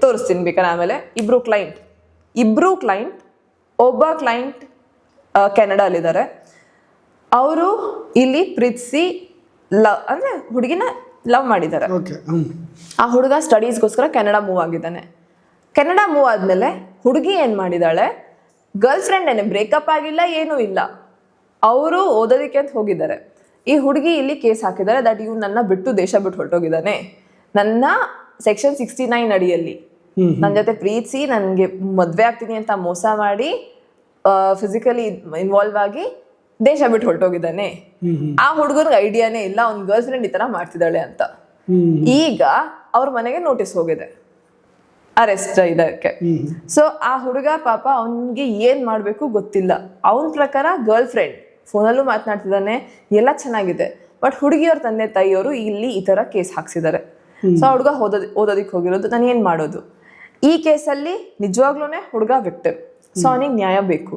ತೋರಿಸ್ತೀನಿ ಬೇಕಾದ್ರೆ ಆಮೇಲೆ. ಇಬ್ರು ಕ್ಲೈಂಟ್ ಒಬ್ಬ ಕ್ಲೈಂಟ್ ಕೆನಡಾಲಿದ್ದಾರೆ. ಅವರು ಇಲ್ಲಿ ಪ್ರೀತಿಸಿ ಅಂದ್ರೆ ಹುಡುಗಿನ ಲವ್ ಮಾಡಿದ್ದಾರೆ. ಆ ಹುಡುಗ ಸ್ಟಡೀಸ್ಗೋಸ್ಕರ ಕೆನಡಾ ಮೂವ್ ಆಗಿದ್ದಾನೆ. ಕೆನಡಾ ಮೂವ್ ಆದ್ಮೇಲೆ ಹುಡುಗಿ ಏನ್ ಮಾಡಿದಾಳೆ, ಗರ್ಲ್ ಫ್ರೆಂಡ್ ಏನೇ, ಬ್ರೇಕಪ್ ಆಗಿಲ್ಲ, ಏನೂ ಇಲ್ಲ, ಅವರು ಓದೋದಕ್ಕೆ ಅಂತ ಹೋಗಿದ್ದಾರೆ. ಈ ಹುಡುಗಿ ಇಲ್ಲಿ ಕೇಸ್ ಹಾಕಿದ್ದಾರೆ ದಟ್ ಇವ್ ನನ್ನ ಬಿಟ್ಟು ದೇಶ ಬಿಟ್ಟು ಹೊರಟೋಗಿದ್ದಾನೆ, ನನ್ನ ಸೆಕ್ಷನ್ 69 ಅಡಿಯಲ್ಲಿ ನನ್ನ ಜೊತೆ ಪ್ರೀತಿಸಿ ನನಗೆ ಮದ್ವೆ ಆಗ್ತೀನಿ ಅಂತ ಮೋಸ ಮಾಡಿ ಫಿಸಿಕಲಿ ಇನ್ವಾಲ್ವ್ ಆಗಿ ದೇಶ ಬಿಟ್ಟು ಹೊರಟೋಗಿದ್ದಾನೆ. ಆ ಹುಡುಗನ್ಗೆ ಐಡಿಯಾನೇ ಇಲ್ಲ ಅವ್ನ ಗರ್ಲ್ ಫ್ರೆಂಡ್ ಈ ತರ ಮಾಡ್ತಿದ್ದಾಳೆ ಅಂತ. ಈಗ ಅವ್ರ ಮನೆಗೆ ನೋಟಿಸ್ ಹೋಗಿದೆ, ಅರೆಸ್ಟ್ ಇದಕ್ಕೆ. ಸೊ ಆ ಹುಡುಗ ಪಾಪ ಅವನ್ಗೆ ಏನ್ ಮಾಡ್ಬೇಕು ಗೊತ್ತಿಲ್ಲ. ಅವನ ಪ್ರಕಾರ ಗರ್ಲ್ ಫ್ರೆಂಡ್ ಫೋನಲ್ಲೂ ಮಾತನಾಡ್ತಿದ್ದಾನೆ, ಎಲ್ಲ ಚೆನ್ನಾಗಿದೆ. ಬಟ್ ಹುಡುಗಿಯವ್ರ ತಂದೆ ತಾಯಿಯವರು ಇಲ್ಲಿ ಈ ತರ ಕೇಸ್ ಹಾಕ್ಸಿದ್ದಾರೆ. ಸೊ ಆ ಹುಡುಗ ಓದೋದಿಕ್ ಹೋಗಿರೋದು. ನಾನು ಏನ್ ಮಾಡೋದು? ಈ ಕೇಸಲ್ಲಿ ನಿಜವಾಗ್ಲೂನೇ ಹುಡುಗ ವಿಕ್ಟಿಮ್. ಸೊ ಅವನಿಗೆ ನ್ಯಾಯ ಬೇಕು.